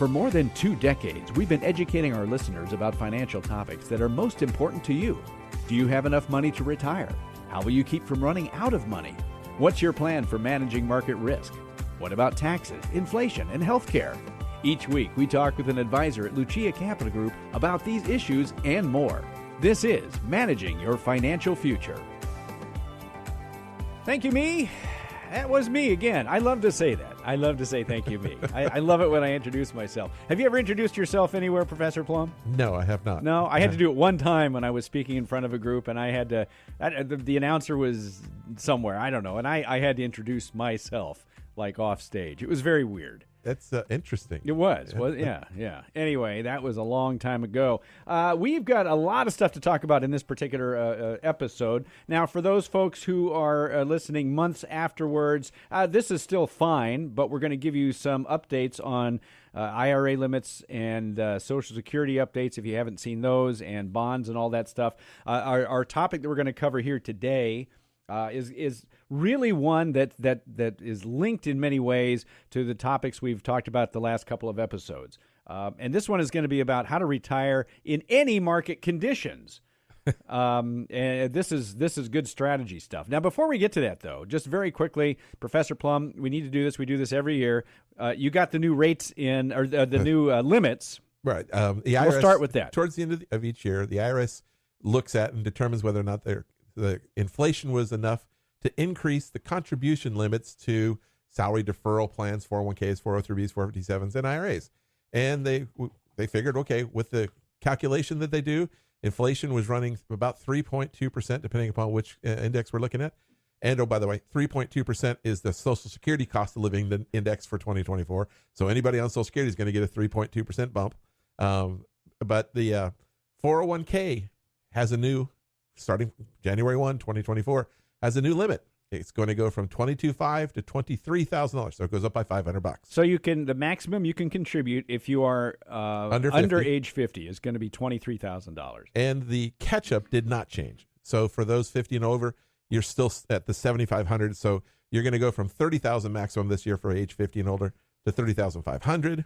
For more than 2 decades, we've been educating our listeners about financial topics that are most important to you. Do you have enough money to retire? How will you keep from running out of money? What's your plan for managing market risk? What about taxes, inflation, and healthcare? Each week, we talk with an advisor at Lucia Capital Group about these issues and more. This is Managing Your Financial Future. Thank you, me. That was me again. I love to say that. I love to say thank you, me. I love it when I introduce myself. Have you ever introduced yourself anywhere, Professor Plum? No, I have not. No, I had to do it one time when I was speaking in front of a group, and I had to. The announcer was somewhere, I don't know, and I had to introduce myself like off stage. It was very weird. That's interesting. It was. Yeah. Anyway, that was a long time ago. We've got a lot of stuff to talk about in this particular episode. Now, for those folks who are listening months afterwards, this is still fine, but we're going to give you some updates on IRA limits and Social Security updates if you haven't seen those, and bonds and all that stuff. Our topic that we're going to cover here today is really one that is linked in many ways to the topics we've talked about the last couple of episodes. And this one is going to be about how to retire in any market conditions. And this is good strategy stuff. Now, before we get to that, though, just very quickly, Professor Plum, we need to do this. We do this every year. You got the new rates in, or the new limits. Right. The IRS, we'll start with that. Towards the end of each year, the IRS looks at and determines whether or not the inflation was enough to increase the contribution limits to salary deferral plans, 401ks, 403bs, 457s, and IRAs. And they figured, okay, with the calculation that they do, inflation was running about 3.2%, depending upon which index we're looking at. And, oh, by the way, 3.2% is the Social Security cost of living index for 2024. So anybody on Social Security is going to get a 3.2% bump. But the 401k has a new, starting January 1, 2024, has a new limit. It's going to go from $22,500 to $23,000, so it goes up by $500. So the maximum you can contribute if you are under age 50 is going to be $23,000. And the catch-up did not change. So for those 50 and over, you're still at the $7,500. So you're going to go from $30,000 maximum this year for age 50 and older to $30,500.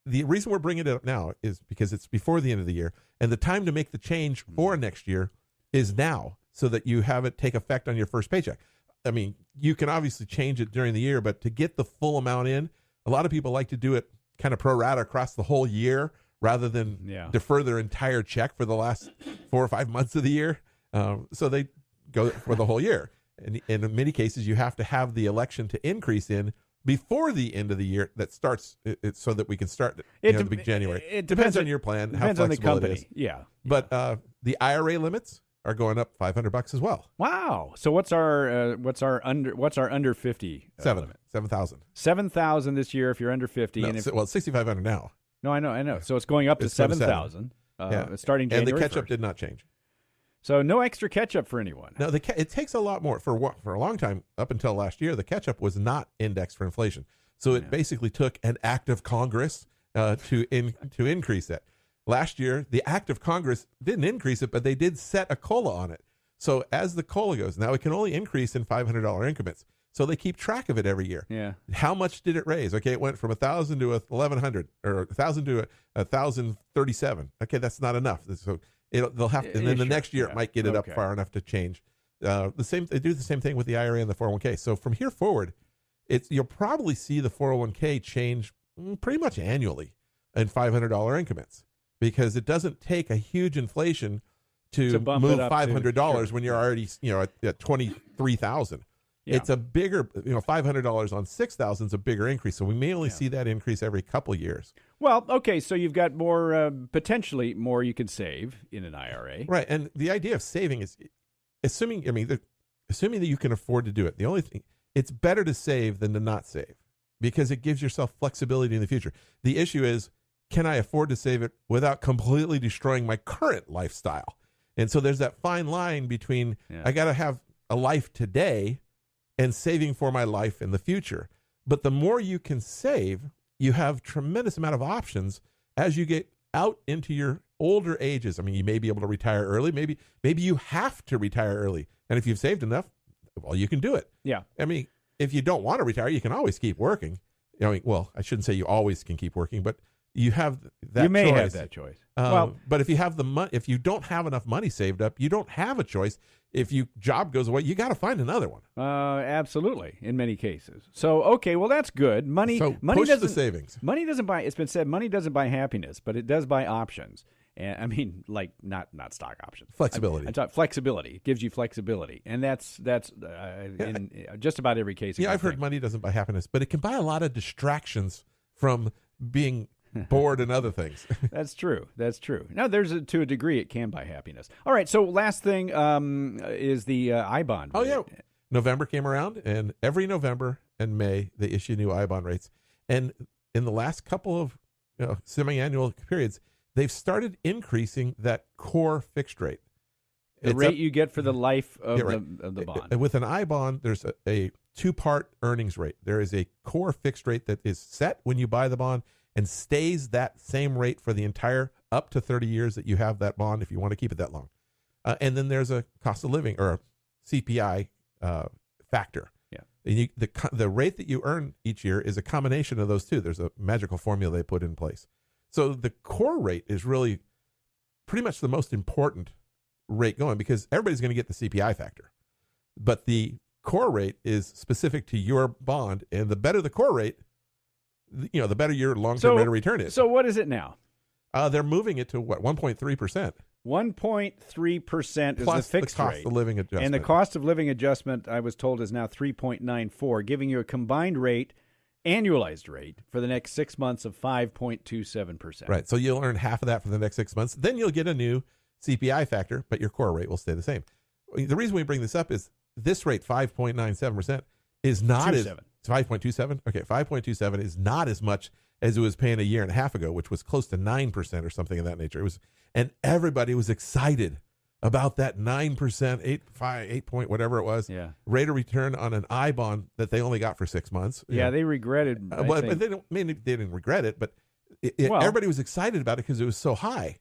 The reason we're bringing it up now is because it's before the end of the year, and the time to make the change for next year is now, so that you have it take effect on your first paycheck. I mean, you can obviously change it during the year, but to get the full amount in, a lot of people like to do it kind of pro rata across the whole year rather than defer their entire check for the last 4 or 5 months of the year. So they go for the whole year. And in many cases, you have to have the election to increase in before the end of the year that starts it so that we can start the big January. It depends on your plan, how depends on the flexible company. it is. Yeah. But the IRA limits are going up $500 as well. Wow. So what's our under 50 limit? 7,000. 7,000 this year if you're under 50. No, and if, well, 6,500 now. No, I know. So it's going up to 7,000 starting January. And the catch-up 1st. did not change. So no extra catch-up for anyone. No, it takes a lot more. For a long time, up until last year, the catch-up was not indexed for inflation. So it basically took an act of Congress to increase that. Last year, the act of Congress didn't increase it, but they did set a COLA on it. So as the COLA goes, now it can only increase in $500 increments. So they keep track of it every year. Yeah. How much did it raise? Okay, it went from 1,000 to 1,100, or 1,000 to 1,037. Okay, that's not enough. So they'll have to, and then the next year it might get it up far enough to change. They do the same thing with the IRA and the 401k. So from here forward, you'll probably see the 401k change pretty much annually in $500 increments, because it doesn't take a huge inflation to move $500 when you're already at 23,000. Yeah. It's a bigger, $500 on 6,000 is a bigger increase. So we may only see that increase every couple of years. Well, okay, so you've got more, potentially more you can save in an IRA. Right, and the idea of saving is, assuming that you can afford to do it. The only thing, it's better to save than to not save, because it gives yourself flexibility in the future. The issue is, can I afford to save it without completely destroying my current lifestyle? And so there's that fine line between I got to have a life today and saving for my life in the future. But the more you can save, you have tremendous amount of options as you get out into your older ages. I mean, you may be able to retire early. Maybe you have to retire early. And if you've saved enough, well, you can do it. Yeah. I mean, if you don't want to retire, you can always keep working. I mean, well, I shouldn't say you always can keep working, but you have that You may choice. have that choice. Well, But if you have if you don't have enough money saved up, you don't have a choice. If your job goes away, you got to find another one. absolutely, in many cases. So, okay, well, that's good. Money push doesn't, the savings. Money doesn't buy. It's been said, money doesn't buy happiness, but it does buy options. And I mean, like not stock options. Flexibility. I talk flexibility. It gives you flexibility, and that's in just about every case. Yeah, I've heard money doesn't buy happiness, but it can buy a lot of distractions from being bored and other things. That's true. That's true. Now, to a degree, it can buy happiness. All right. So, last thing is the I-bond. Oh, yeah. November came around, and every November and May, they issue new I-bond rates. And in the last couple of semi-annual periods, they've started increasing that core fixed rate. The rate you get for the life of the bond. With an I-bond, there's a two-part earnings rate. There is a core fixed rate that is set when you buy the bond and stays that same rate for the entire up to 30 years that you have that bond if you want to keep it that long. And then there's a cost of living or a CPI factor. Yeah. And the rate that you earn each year is a combination of those two. There's a magical formula they put in place. So the core rate is really pretty much the most important rate going because everybody's going to get the CPI factor. But the core rate is specific to your bond, and the better the core rate, the better your long-term rate of return is. So what is it now? They're moving it to 1.3%. 1.3% is the fixed the cost rate. of living adjustment. And the cost of living adjustment, I was told, is now 3.94, giving you a combined rate, annualized rate, for the next 6 months of 5.27%. Right. So you'll earn half of that for the next 6 months. Then you'll get a new CPI factor, but your core rate will stay the same. The reason we bring this up is this rate, 5.97%, is not as 5.27. Okay, 5.27 is not as much as it was paying a year and a half ago, which was close to 9% or something of that nature. It was, and everybody was excited about that 9%, 8 point whatever it was, rate of return on an I bond that they only got for 6 months. Yeah, they regretted. But they didn't regret it, but everybody was excited about it because it was so high.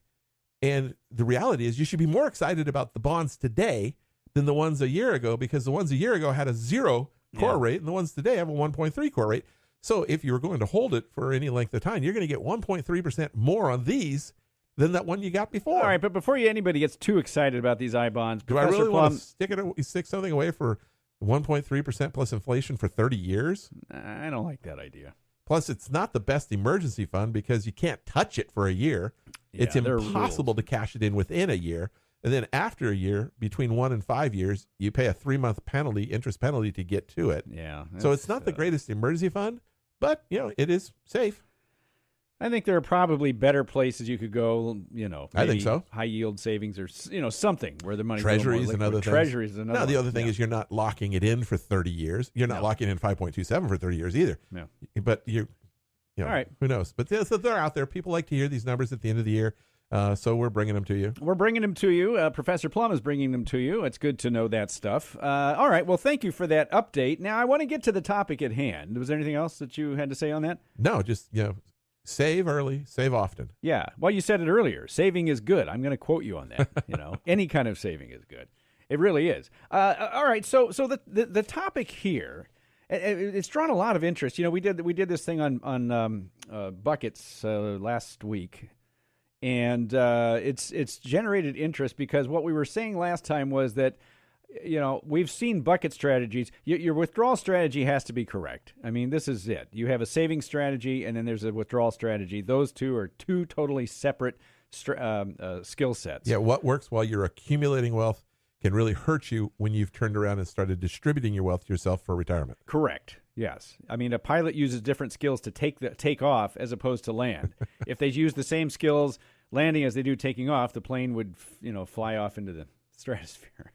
And the reality is, you should be more excited about the bonds today than the ones a year ago, because the ones a year ago had a 0 core rate, and the ones today have a 1.3 core rate. So if you were going to hold it for any length of time, you're going to get 1.3% more on these than that one you got before. All right, but before anybody gets too excited about these I-bonds, do Professor I really Plum, want to stick something away for 1.3% plus inflation for 30 years? I don't like that idea. Plus, it's not the best emergency fund because you can't touch it for a year. It's impossible to cash it in within a year. And then after a year, between 1 and 5 years, you pay a 3-month interest penalty to get to it. Yeah. So it's not the greatest emergency fund, but, it is safe. I think there are probably better places you could go, maybe I think so. High yield savings or, something where the money Treasuries and other things. Treasuries is another. Now, the other thing is you're not locking it in for 30 years. You're not locking in 5.27 for 30 years either. No. But all right. Who knows? But so they're out there. People like to hear these numbers at the end of the year. So we're bringing them to you. We're bringing them to you. Professor Plum is bringing them to you. It's good to know that stuff. All right. Well, thank you for that update. Now, I want to get to the topic at hand. Was there anything else that you had to say on that? No, just, save early, save often. Yeah. Well, you said it earlier. Saving is good. I'm going to quote you on that. Any kind of saving is good. It really is. All right. So the topic here, it's drawn a lot of interest. We did this thing on buckets last week. And it's generated interest because what we were saying last time was that, we've seen bucket strategies. Your withdrawal strategy has to be correct. I mean, this is it. You have a saving strategy, and then there's a withdrawal strategy. Those two are two totally separate skill sets. Yeah, what works while you're accumulating wealth can really hurt you when you've turned around and started distributing your wealth to yourself for retirement. Correct. Yes. I mean, a pilot uses different skills to take off as opposed to land. If they use the same skills landing as they do taking off, the plane would, fly off into the stratosphere.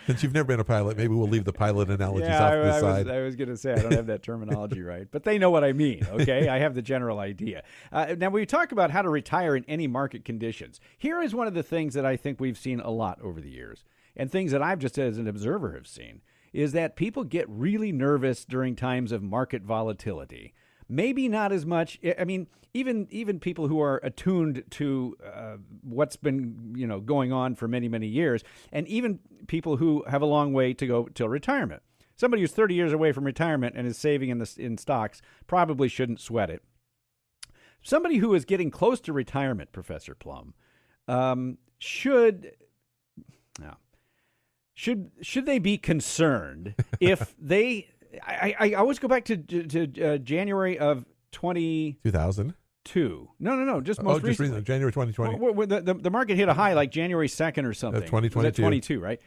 Since you've never been a pilot, maybe we'll leave the pilot analogies off to the side. I was going to say, I don't have that terminology right, but they know what I mean, okay? I have the general idea. Now, we talk about how to retire in any market conditions. Here is one of the things that I think we've seen a lot over the years, and things that I've just as an observer have seen, is that people get really nervous during times of market volatility. Maybe not as much. I mean, even people who are attuned to what's been going on for many, many years, and even people who have a long way to go till retirement. Somebody who's 30 years away from retirement and is saving in stocks probably shouldn't sweat it. somebody who is getting close to retirement, Professor Plum, should they be concerned if they? I always go back to January of 2000. No, just most recently. January 2020. Well, the market hit a high like January 2nd or something. 2022. Was that 22, right?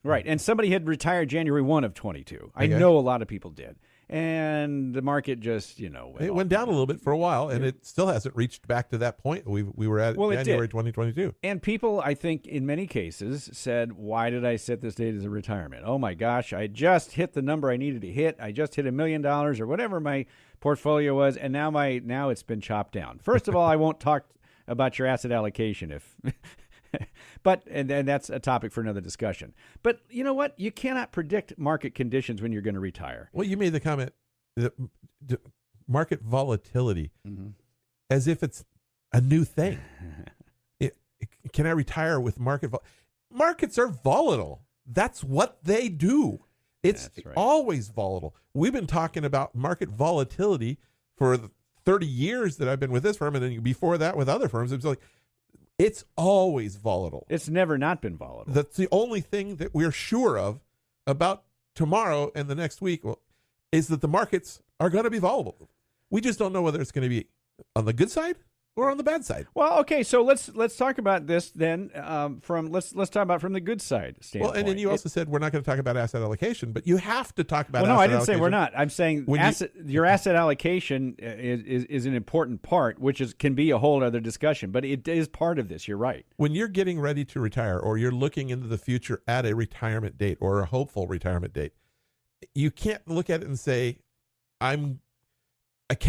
Right. And somebody had retired January 1 of 22. I know a lot of people did. And the market just, went down a little bit for a while, and it still hasn't reached back to that point we were at January 2022. And people, I think, in many cases said, why did I set this date as a retirement? Oh, my gosh, I just hit the number I needed to hit. I just hit $1 million or whatever my portfolio was, and now it's been chopped down. First of all, I won't talk about your asset allocation but that's a topic for another discussion. But you know what? You cannot predict market conditions when you're going to retire. Well, you made the comment that market volatility as if it's a new thing. Can I retire with markets are volatile. That's what they do. It's always volatile. We've been talking about market volatility for the 30 years that I've been with this firm, and then before that with other firms. It's always volatile. It's never not been volatile. That's the only thing that we're sure of about tomorrow and the next week is that the markets are going to be volatile. We just don't know whether it's going to be on the good side or on the bad side. Well, okay, so let's talk about this then. Let's talk about from the good side standpoint. Well, and then you also said we're not going to talk about asset allocation, but you have to talk about. Well, no, asset I didn't allocation. say we're not. I'm saying your asset allocation is an important part, which can be a whole other discussion, but it is part of this. You're right. When you're getting ready to retire, or you're looking into the future at a retirement date or a hopeful retirement date, you can't look at it and say, I'm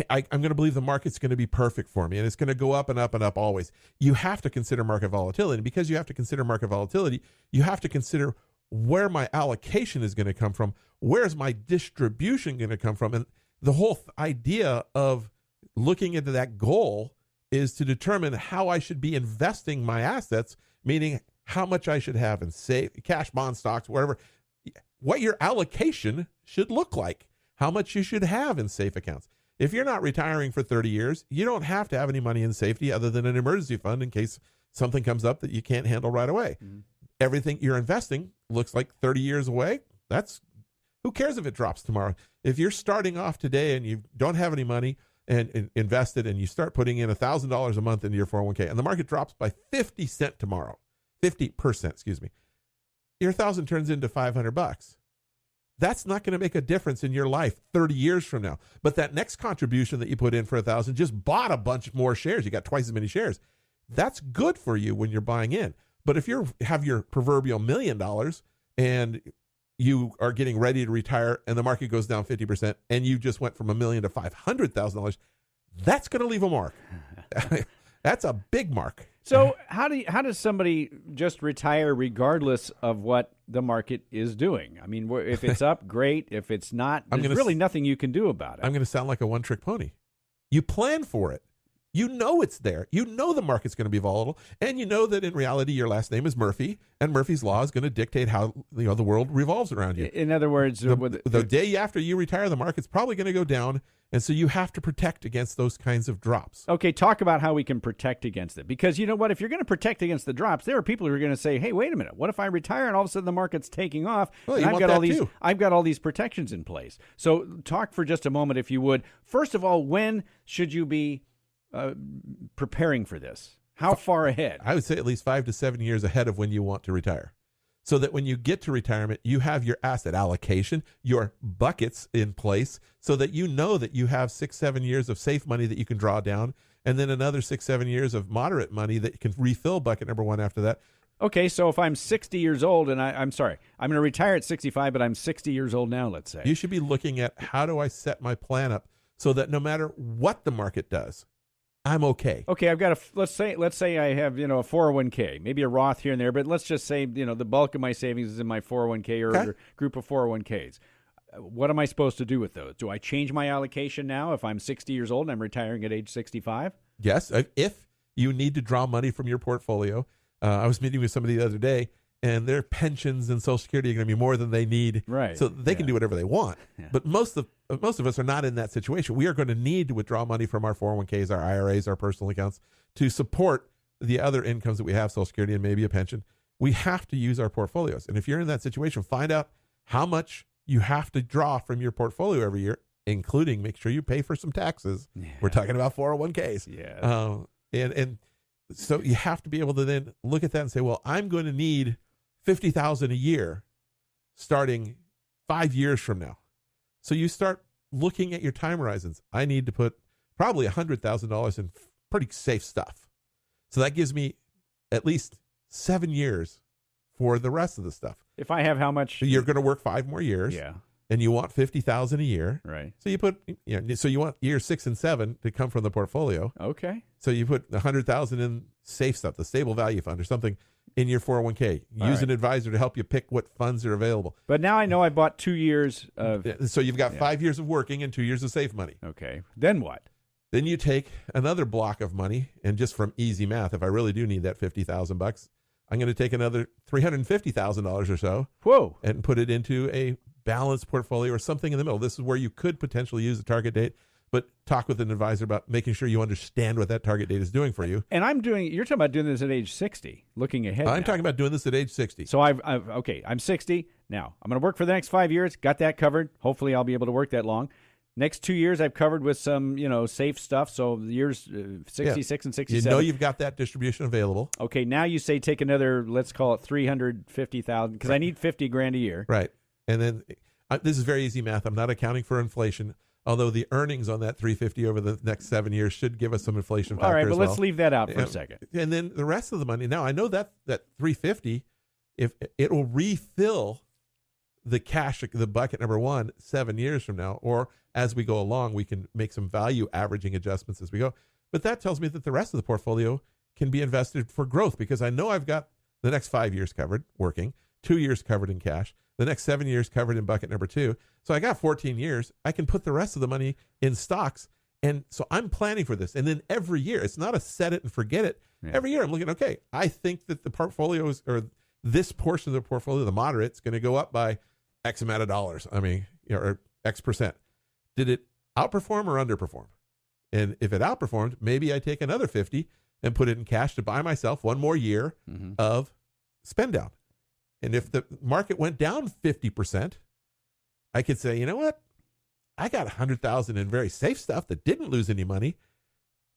going to believe the market's going to be perfect for me and it's going to go up and up and up always. You have to consider market volatility. And because you have to consider market volatility, you have to consider where my allocation is going to come from. Where's my distribution going to come from? And the whole idea of looking into that goal is to determine how I should be investing my assets, meaning how much I should have in cash, bond, stocks, whatever, what your allocation should look like, how much you should have in safe accounts. If you're not retiring for 30 years, you don't have to have any money in safety other than an emergency fund in case something comes up that you can't handle right away. Mm-hmm. Everything you're investing looks like 30 years away. Who cares if it drops tomorrow? If you're starting off today and you don't have any money and invested and you start putting in $1,000 a month into your 401k and the market drops by 50% tomorrow, 50%, excuse me, your 1,000 turns into $500. That's not going to make a difference in your life 30 years from now. But that next contribution that you put in for 1,000 just bought a bunch more shares. You got twice as many shares. That's good for you when you're buying in. But if you have your proverbial $1 million and you are getting ready to retire and the market goes down 50% and you just went from $1 million to $500,000, that's going to leave a mark. That's a big mark. So how does somebody just retire regardless of what the market is doing? I mean, if it's up, great. If it's not, there's really nothing you can do about it. I'm going to sound like a one-trick pony. You plan for it. You know it's there. You know the market's going to be volatile, and you know that in reality your last name is Murphy, and Murphy's Law is going to dictate how the world revolves around you. In other words, the day after you retire, the market's probably going to go down, and so you have to protect against those kinds of drops. Okay, talk about how we can protect against it. Because you know what? If you're going to protect against the drops, there are people who are going to say, hey, wait a minute. What if I retire and all of a sudden the market's taking off? Well, and I've got all these protections in place. So talk for just a moment, if you would. First of all, when should you be preparing for this? How far ahead? I would say at least 5 to 7 years ahead of when you want to retire. So that when you get to retirement, you have your asset allocation, your buckets in place, so that you know that you have 6-7 years of safe money that you can draw down, and then another 6-7 years of moderate money that you can refill bucket number one after that. Okay, so if I'm 60 years old, and I'm sorry, I'm going to retire at 65, but I'm 60 years old now, let's say. You should be looking at how do I set my plan up so that no matter what the market does, I'm okay. Okay, I've got let's say I have, a 401k, maybe a Roth here and there, but let's just say, the bulk of my savings is in my 401k or a group of 401ks. What am I supposed to do with those? Do I change my allocation now if I'm 60 years old and I'm retiring at age 65? Yes, if you need to draw money from your portfolio. I was meeting with somebody the other day. and their pensions and Social Security are going to be more than they need, Right. so they can do whatever they want. Yeah. But most of us are not in that situation. We are going to need to withdraw money from our 401ks, our IRAs, our personal accounts to support the other incomes that we have, Social Security and maybe a pension. We have to use our portfolios. And if you're in that situation, find out how much you have to draw from your portfolio every year, including make sure you pay for some taxes. Yeah. We're talking about 401ks. Yeah. And so you have to be able to then look at that and say, well, I'm going to need $50,000 a year starting 5 years from now. So you start looking at your time horizons. I need to put probably $100,000 in pretty safe stuff. So that gives me at least 7 years for the rest of the stuff. If I have how much? You're going to work 5 more years. Yeah. And you want $50,000 a year. Right. So you put, so you want years 6 and 7 to come from the portfolio. Okay. So you put $100,000 in safe stuff, the stable value fund or something in your 401k. Use an advisor to help you pick what funds are available. But now I know I bought 2 years of. So you've got 5 years of working and 2 years of safe money. Okay. Then what? Then you take another block of money, and just from easy math, if I really do need that $50,000, I'm going to take another $350,000 or so. Whoa. And put it into a balanced portfolio or something in the middle. This is where you could potentially use the target date, but talk with an advisor about making sure you understand what that target date is doing for you. And you're talking about doing this at age 60, looking ahead. I'm talking about doing this at age 60. So I'm 60 now. I'm going to work for the next 5 years. Got that covered. Hopefully I'll be able to work that long. Next 2 years I've covered with some, safe stuff. So the years 66 and 67. You've got that distribution available. Okay, now you say take another, let's call it 350,000 because I need 50 grand a year. Right. And then this is very easy math. I'm not accounting for inflation, although the earnings on that 350 over the next 7 years should give us some inflation factor. All right, as but well. let's leave that out for a second. And then the rest of the money. Now I know that 350, if it will refill the cash, the bucket number 1, 7 years from now, or as we go along, we can make some value averaging adjustments as we go. But that tells me that the rest of the portfolio can be invested for growth because I know I've got the next 5 years covered working, 2 years covered in cash, the next 7 years covered in bucket number 2. So I got 14 years. I can put the rest of the money in stocks. And so I'm planning for this. And then every year, it's not a set it and forget it. Yeah. Every year I'm looking, okay, I think that the portfolios or this portion of the portfolio, the moderate, is going to go up by X amount of dollars. Or X percent. Did it outperform or underperform? And if it outperformed, maybe I take another 50 and put it in cash to buy myself 1 more year of spend down. And if the market went down 50%, I could say, you know what? I got 100,000 in very safe stuff that didn't lose any money.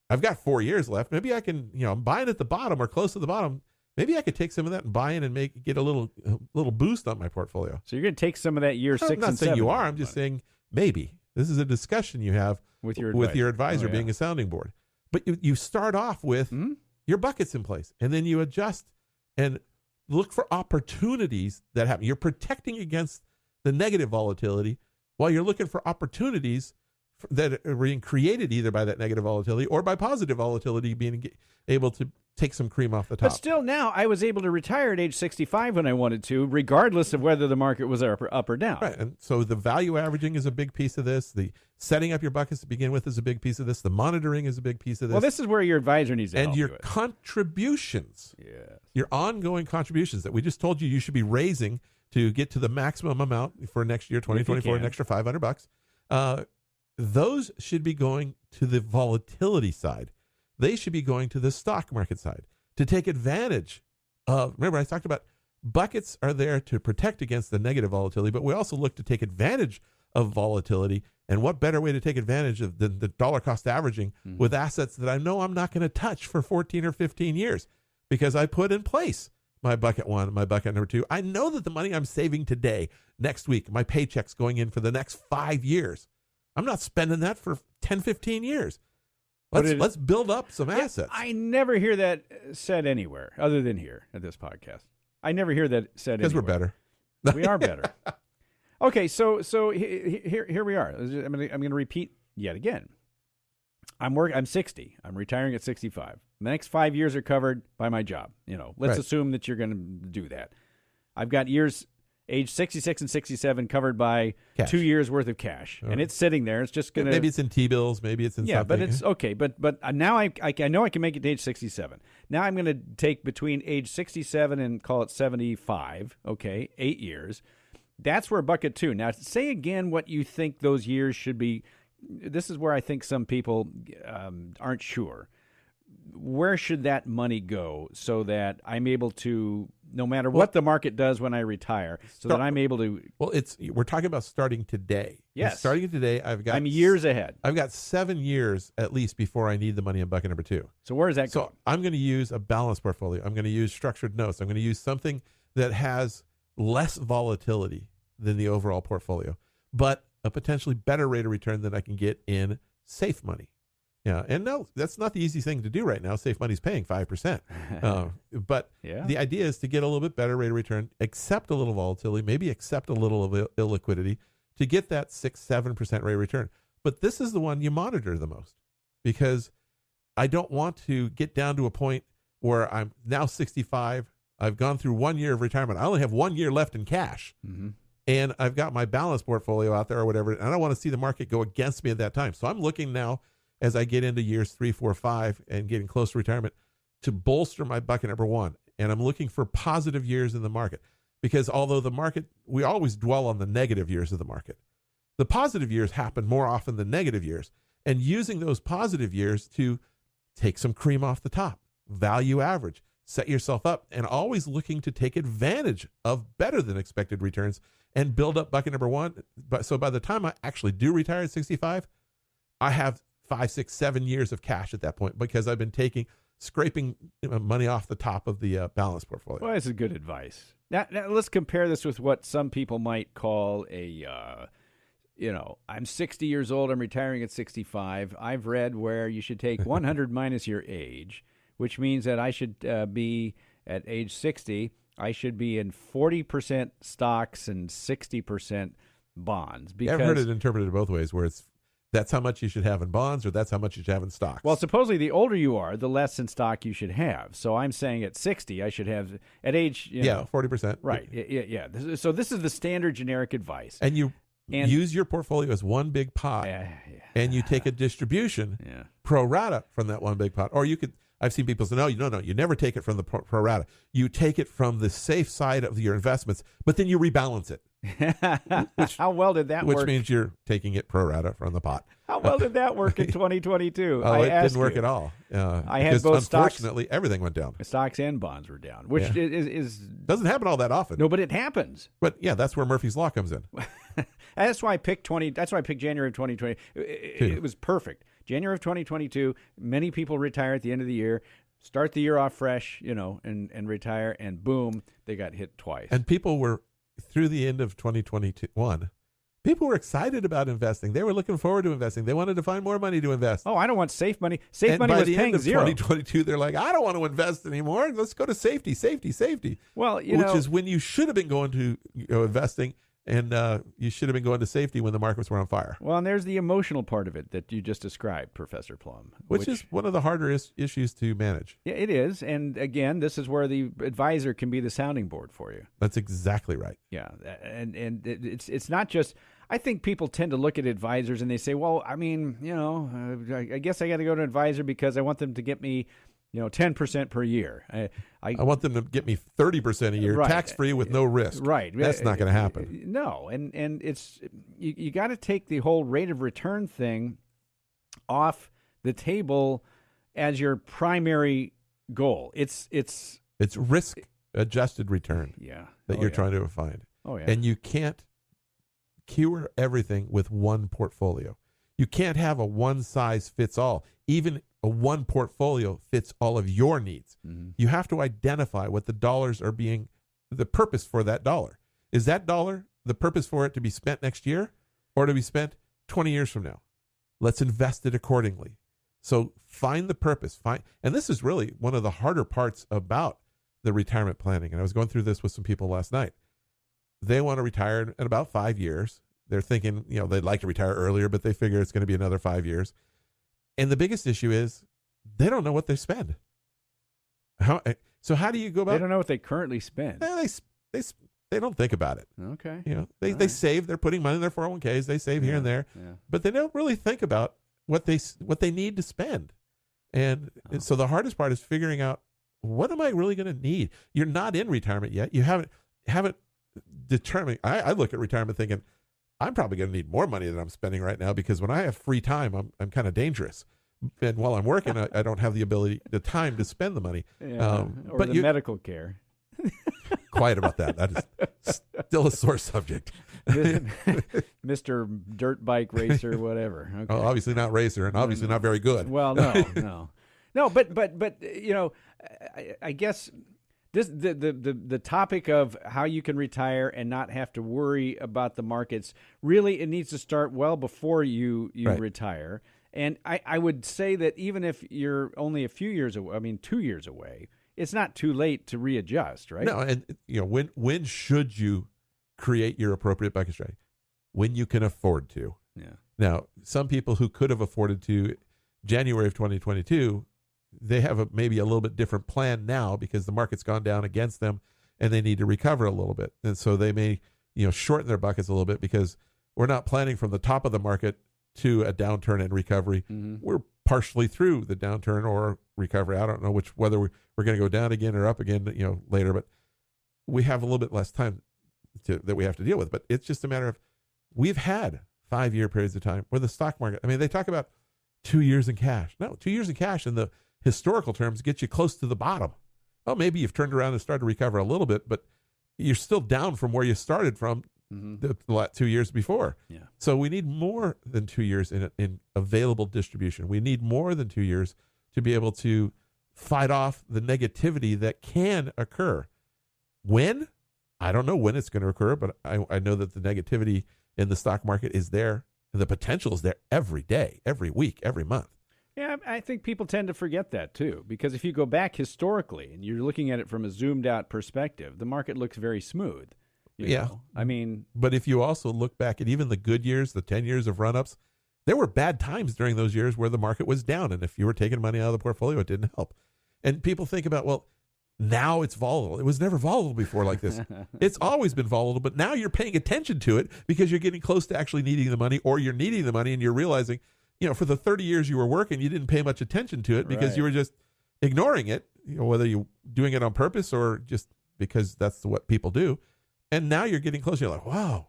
I've got 4 years left. Maybe I can, I'm buying at the bottom or close to the bottom. Maybe I could take some of that and buy in and get a little boost on my portfolio. So you're going to take some of that year 6 and 7. I'm not saying you are. I'm just saying maybe. This is a discussion you have with your advisor being a sounding board. But you start off with your buckets in place, and then you adjust and look for opportunities that happen. You're protecting against the negative volatility while you're looking for opportunities that are being created either by that negative volatility or by positive volatility being able to take some cream off the top. But still, now I was able to retire at age 65 when I wanted to, regardless of whether the market was up or down. Right, and so the value averaging is a big piece of this. The setting up your buckets to begin with is a big piece of this. The monitoring is a big piece of this. Well, this is where your advisor needs to help you with. And your contributions, yes. Your ongoing contributions that we just told you should be raising to get to the maximum amount for next year, 2024, an extra $500. Those should be going to the volatility side. They should be going to the stock market side to take advantage of. Remember, I talked about buckets are there to protect against the negative volatility, but we also look to take advantage of volatility. And what better way to take advantage of than the dollar cost averaging with assets that I know I'm not going to touch for 14 or 15 years because I put in place my bucket 1, my bucket number 2. I know that the money I'm saving today, next week, my paycheck's going in for the next 5 years. I'm not spending that for 10, 15 years. Let's build up some assets. I never hear that said anywhere other than here at this podcast. I never hear that said anywhere. Because we're better. We are better. Okay, so here we are. I'm going to repeat yet again. I'm 60. I'm retiring at 65. The next 5 years are covered by my job. Let's assume that you're going to do that. I've got years age 66 and 67 covered by Cash. 2 years worth of cash, and it's sitting there. It's just gonna Maybe it's in T-bills. Maybe it's in something. but it's okay. But now I know I can make it to age 67. Now I'm going to take between age 67 and call it 75. Okay, 8 years. That's where bucket 2. Now say again what you think those years should be. This is where I think some people aren't sure. Where should that money go so that I'm able to, no matter what the market does when I retire, so that I'm able to? Well, we're talking about starting today. Yes. And starting today, I'm years ahead. I've got 7 years at least before I need the money in bucket number 2. So where is that going? So I'm going to use a balanced portfolio. I'm going to use structured notes. I'm going to use something that has less volatility than the overall portfolio, but a potentially better rate of return than I can get in safe money. Yeah, and no, that's not the easy thing to do right now. Safe money's paying 5%. But the idea is to get a little bit better rate of return, accept a little volatility, maybe accept a little of illiquidity to get that 6-7% rate of return. But this is the one you monitor the most, because I don't want to get down to a point where I'm now 65. I've gone through 1 year of retirement. I only have 1 year left in cash. Mm-hmm. And I've got my balanced portfolio out there or whatever, and I don't want to see the market go against me at that time. So I'm looking now, as I get into years 3, 4, 5 and getting close to retirement, to bolster my bucket number 1. And I'm looking for positive years in the market, because although the market, we always dwell on the negative years of the market, the positive years happen more often than negative years. And using those positive years to take some cream off the top, value average, set yourself up, and always looking to take advantage of better than expected returns and build up bucket number 1. But so by the time I actually do retire at 65, I have 5, 6, 7 years of cash at that point, because I've been scraping money off the top of the balanced portfolio. Well, that's a good advice. Now let's compare this with what some people might call I'm 60 years old, I'm retiring at 65. I've read where you should take 100 minus your age, which means that I should be at age 60, I should be in 40% stocks and 60% bonds. Because I've heard it interpreted both ways, where that's how much you should have in bonds, or that's how much you should have in stocks. Well, supposedly the older you are, the less in stock you should have. So I'm saying at 60, I should have, at age... 40%. Right, yeah. So this is the standard generic advice. And you use your portfolio as one big pot, and you take a distribution pro rata from that one big pot. Or you could... I've seen people say, no, you never take it from the pro rata. You take it from the safe side of your investments, but then you rebalance it. How well did that work? Which means you're taking it pro rata from the pot. How well did that work in 2022? Oh, it didn't work at all. I had both stocks. Unfortunately, everything went down. Stocks and bonds were down, which is doesn't happen all that often. No, but it happens. But yeah, that's where Murphy's Law comes in. That's why I picked January of 2020. It was perfect. January of 2022. Many people retire at the end of the year. Start the year off fresh, and retire, and boom, they got hit twice. And people were, through the end of 2021, people were excited about investing. They were looking forward to investing. They wanted to find more money to invest. Oh, I don't want safe money. Safe money was paying zero. By the end of 2022, they're like, I don't want to invest anymore. Let's go to safety. Well, which is when you should have been going to investing, and you should have been going to safety when the markets were on fire. Well, and there's the emotional part of it that you just described, Professor Plum. Which is one of the harder issues to manage. Yeah, it is. And again, this is where the advisor can be the sounding board for you. That's exactly right. Yeah, and it's not just... I think people tend to look at advisors and they say, well, I mean, I guess I got to go to an advisor because I want them to get me 10% per year. I want them to get me 30% a year, right, tax-free with no risk. Right. That's not going to happen. No. And it's you got to take the whole rate of return thing off the table as your primary goal. It's risk-adjusted return that you're trying to find. Oh, yeah. And you can't cure everything with one portfolio. You can't have a one-size-fits-all. Even a one portfolio fits all of your needs. Mm-hmm. You have to identify what the dollars are being, the purpose for that dollar. Is that dollar the purpose for it to be spent next year or to be spent 20 years from now? Let's invest it accordingly. So find the purpose. And this is really one of the harder parts about the retirement planning. And I was going through this with some people last night. They want to retire in about 5 years. They're thinking, they'd like to retire earlier, but they figure it's going to be another 5 years. And the biggest issue is they don't know what they spend. So how do you go about? They don't know what they currently spend. They they don't think about it. Okay. They save. They're putting money in their 401ks. They save here and there, but they don't really think about what they need to spend. And so the hardest part is figuring out, what am I really going to need? You're not in retirement yet. You haven't determined. I look at retirement thinking, I'm probably going to need more money than I'm spending right now, because when I have free time, I'm kind of dangerous. And while I'm working, I don't have the time to spend the money. Or but the medical care. Quiet about that. That is still a sore subject. Mr. Dirt Bike Racer, whatever. Okay. Oh, obviously not racer, and obviously not very good. Well, no, but I guess the topic of how you can retire and not have to worry about the markets, really, it needs to start well before you retire. And I would say that even if you're only a few years away, 2 years away, it's not too late to readjust, right? No, and when should you create your appropriate bucket strategy? When you can afford to. Yeah. Now, some people who could have afforded to January of 2022, they have maybe a little bit different plan now, because the market's gone down against them and they need to recover a little bit. And so they may, shorten their buckets a little bit, because we're not planning from the top of the market to a downturn and recovery. Mm-hmm. We're partially through the downturn or recovery. I don't know whether we're going to go down again or up again, later, but we have a little bit less time that we have to deal with. But it's just a matter of, we've had 5-year periods of time where the stock market, they talk about 2 years in cash. No, 2 years in cash in the historical terms gets you close to the bottom. Oh, maybe you've turned around and started to recover a little bit, but you're still down from where you started from the 2 years before. Yeah. So we need more than 2 years in available distribution. We need more than 2 years to be able to fight off the negativity that can occur. When? I don't know when it's going to occur, but I know that the negativity in the stock market is there, and the potential is there every day, every week, every month. Yeah, I think people tend to forget that too, because if you go back historically and you're looking at it from a zoomed out perspective, the market looks very smooth. You know? But if you also look back at even the good years, the 10 years of run-ups, there were bad times during those years where the market was down, and if you were taking money out of the portfolio, it didn't help. And people think about, well, now it's volatile. It was never volatile before like this. It's always been volatile, but now you're paying attention to it because you're getting close to actually needing the money, or you're needing the money and you're realizing, for the 30 years you were working, you didn't pay much attention to it because you were just ignoring it, whether you're doing it on purpose or just because that's what people do. And now you're getting closer. You're like, wow,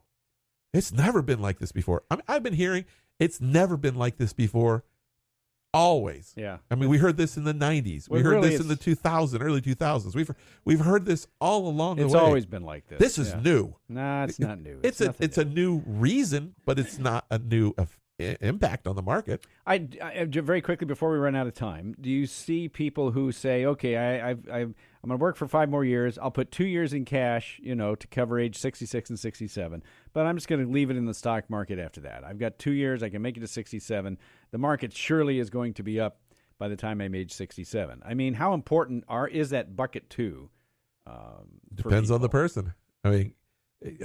it's never been like this before. I've been hearing it's never been like this before. Always. Yeah. We heard this in the 90s. We heard this in the early 2000s. We've heard this all along the way. It's always been like this. This is new. Nah, it's not new. It's a new reason, but it's not a new impact on the market. I very quickly before we run out of time, do you see people who say, okay, I'm going to work for 5 more years. I'll put 2 years in cash, to cover age 66 and 67, but I'm just going to leave it in the stock market after that. I've got 2 years. I can make it to 67. The market surely is going to be up by the time I'm age 67. How important is that bucket two? Depends on the person.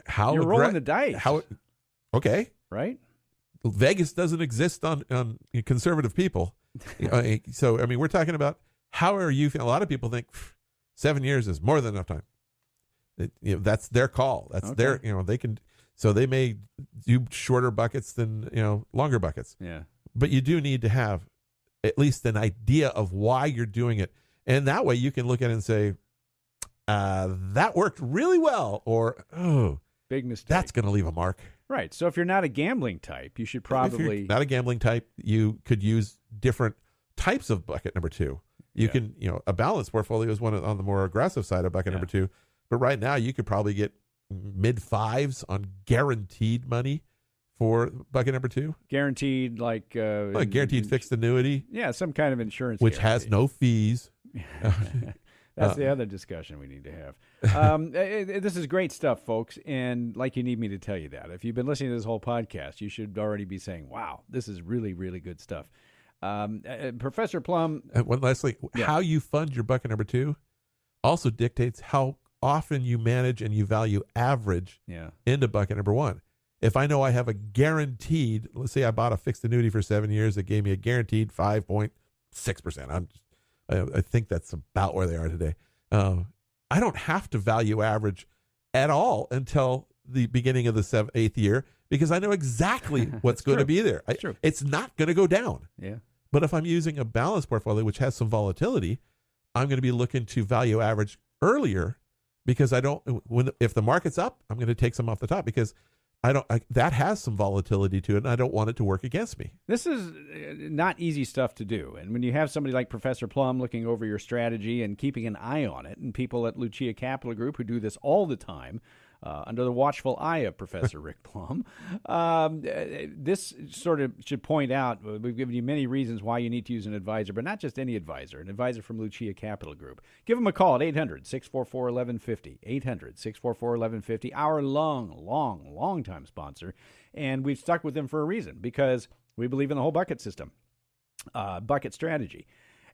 How you're rolling the dice. Okay. Right? Vegas doesn't exist on conservative people. So, we're talking about how are you feeling? A lot of people think 7 years is more than enough time. That's their call. That's their, they can, so they may do shorter buckets than, longer buckets. Yeah. But you do need to have at least an idea of why you're doing it. And that way you can look at it and say, that worked really well, or, oh, big mistake. That's going to leave a mark. Right. So if you're not a gambling type, you should probably... If you're not a gambling type, you could use different types of bucket number two. You can, a balanced portfolio is one on the more aggressive side of bucket number two. But right now you could probably get mid-5s on guaranteed money for bucket number two. Guaranteed, like guaranteed fixed annuity. Yeah, some kind of insurance. Which has no fees. That's the other discussion we need to have. This is great stuff, folks. And like you need me to tell you that. If you've been listening to this whole podcast, you should already be saying, wow, this is really, really good stuff. Professor Plum. One last thing. How you fund your bucket number two also dictates how often you manage and you value average into bucket number one. If I know I have a guaranteed, let's say I bought a fixed annuity for 7 years that gave me a guaranteed 5.6%. I think that's about where they are today. I don't have to value average at all until the beginning of the eighth year because I know exactly what's going to be there. It's not going to go down. Yeah. But if I'm using a balanced portfolio, which has some volatility, I'm going to be looking to value average earlier because if the market's up, I'm going to take some off the top because that has some volatility to it, and I don't want it to work against me. This is not easy stuff to do. And when you have somebody like Professor Plum looking over your strategy and keeping an eye on it, and people at Lucia Capital Group who do this all the time, under the watchful eye of Professor Rick Plum, this sort of should point out, we've given you many reasons why you need to use an advisor, but not just any advisor, an advisor from Lucia Capital Group. Give them a call at 800-644-1150, 800-644-1150, our long time sponsor, and we've stuck with them for a reason, because we believe in the whole bucket system, bucket strategy.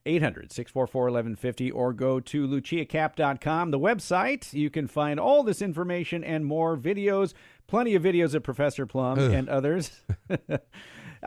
800-644-1150 or go to luciacap.com, the website. You can find all this information and more videos, plenty of videos of Professor Plum and others.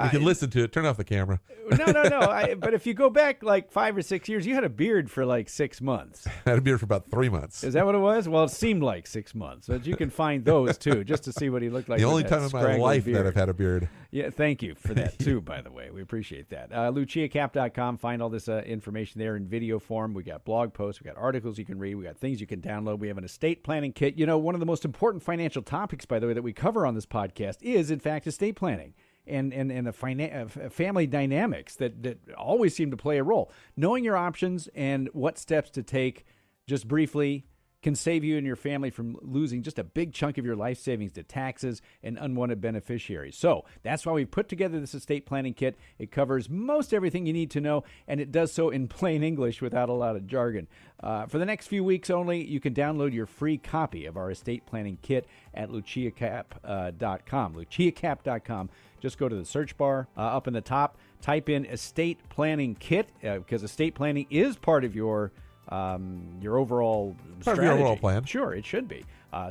You can listen to it. Turn off the camera. No. But if you go back like 5 or 6 years, you had a beard for like 6 months. I had a beard for about 3 months. Is that what it was? Well, it seemed like 6 months. But you can find those, too, just to see what he looked like. The only time in my life that I've had a beard. Yeah, thank you for that, too, by the way. We appreciate that. LuciaCap.com. Find all this information there in video form. We got blog posts. We got articles you can read. We got things you can download. We have an estate planning kit. You know, one of the most important financial topics, by the way, that we cover on this podcast is, in fact, estate planning. And the family dynamics that always seem to play a role. Knowing your options and what steps to take, just briefly, can save you and your family from losing just a big chunk of your life savings to taxes and unwanted beneficiaries. So that's why we put together this estate planning kit. It covers most everything you need to know, and it does so in plain English without a lot of jargon. For the next few weeks only, you can download your free copy of our estate planning kit at luciacap.com. luciacap.com. Just go to the search bar up in the top, type in estate planning kit, because estate planning is part of your overall strategy. Part of your overall plan. Sure, it should be.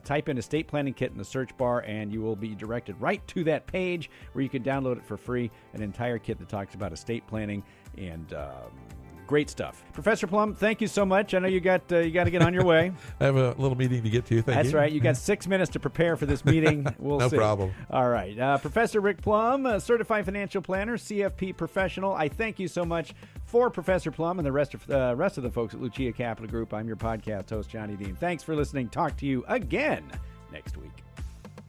Type in estate planning kit in the search bar, and you will be directed right to that page where you can download it for free, an entire kit that talks about estate planning and great stuff. Professor Plum, thank you so much. I know you got to get on your way. I have a little meeting to get to. Thank you. That's right. You got 6 minutes to prepare for this meeting. We'll see. No problem. All right. Professor Rick Plum, a certified financial planner, CFP professional. I thank you so much for Professor Plum and the rest of the folks at Lucia Capital Group. I'm your podcast host, Johnny Dean. Thanks for listening. Talk to you again next week.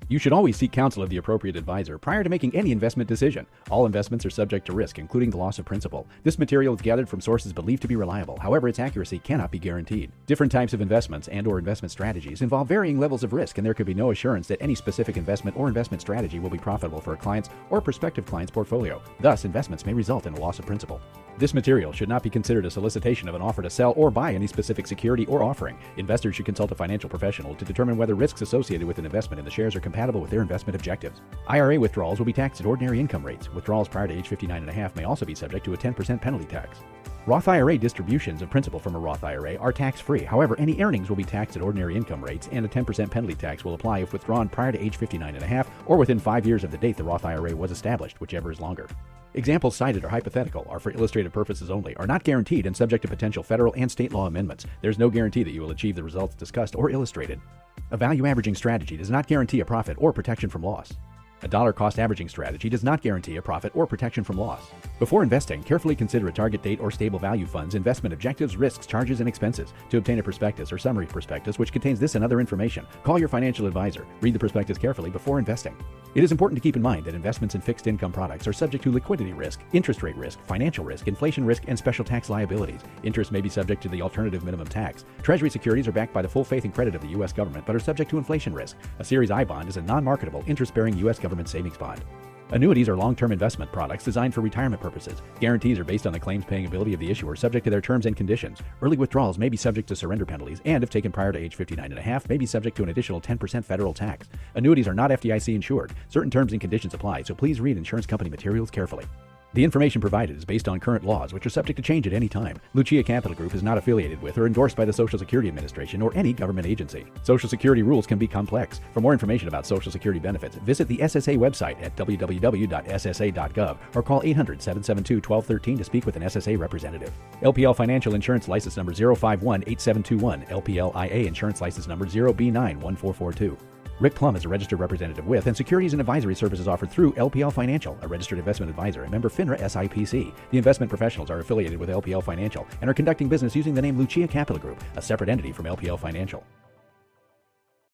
You should always seek counsel of the appropriate advisor prior to making any investment decision. All investments are subject to risk, including the loss of principal. This material is gathered from sources believed to be reliable. However, its accuracy cannot be guaranteed. Different types of investments and/or investment strategies involve varying levels of risk, and there could be no assurance that any specific investment or investment strategy will be profitable for a client's or prospective client's portfolio. Thus, investments may result in a loss of principal. This material should not be considered a solicitation of an offer to sell or buy any specific security or offering. Investors should consult a financial professional to determine whether risks associated with an investment in the shares are compatible with their investment objectives. IRA withdrawals will be taxed at ordinary income rates. Withdrawals prior to age 59.5 may also be subject to a 10% penalty tax. Roth IRA distributions of principal from a Roth IRA are tax-free. However, any earnings will be taxed at ordinary income rates, and a 10% penalty tax will apply if withdrawn prior to age 59.5 or within 5 years of the date the Roth IRA was established, whichever is longer. Examples cited are hypothetical, are for illustrative purposes only, are not guaranteed, and subject to potential federal and state law amendments. There's no guarantee that you will achieve the results discussed or illustrated. A value averaging strategy does not guarantee a profit or protection from loss. A dollar cost averaging strategy does not guarantee a profit or protection from loss. Before investing, carefully consider a target date or stable value fund's investment objectives, risks, charges, and expenses. To obtain a prospectus or summary prospectus which contains this and other information, call your financial advisor. Read the prospectus carefully before investing. It is important to keep in mind that investments in fixed income products are subject to liquidity risk, interest rate risk, financial risk, inflation risk, and special tax liabilities. Interest may be subject to the alternative minimum tax. Treasury securities are backed by the full faith and credit of the U.S. government but are subject to inflation risk. A Series I bond is a non-marketable, interest-bearing U.S. government savings bond. Annuities are long-term investment products designed for retirement purposes. Guarantees are based on the claims-paying ability of the issuer, subject to their terms and conditions. Early withdrawals may be subject to surrender penalties, and if taken prior to age 59.5, may be subject to an additional 10% federal tax. Annuities are not FDIC insured. Certain terms and conditions apply, so please read insurance company materials carefully. The information provided is based on current laws, which are subject to change at any time. Lucia Capital Group is not affiliated with or endorsed by the Social Security Administration or any government agency. Social Security rules can be complex. For more information about Social Security benefits, visit the SSA website at www.ssa.gov or call 800-772-1213 to speak with an SSA representative. LPL Financial Insurance License Number 0518721, LPL-IA Insurance License Number 0B91442. Rick Plum is a registered representative with and securities and advisory services offered through LPL Financial, a registered investment advisor and member FINRA SIPC. The investment professionals are affiliated with LPL Financial and are conducting business using the name Lucia Capital Group, a separate entity from LPL Financial.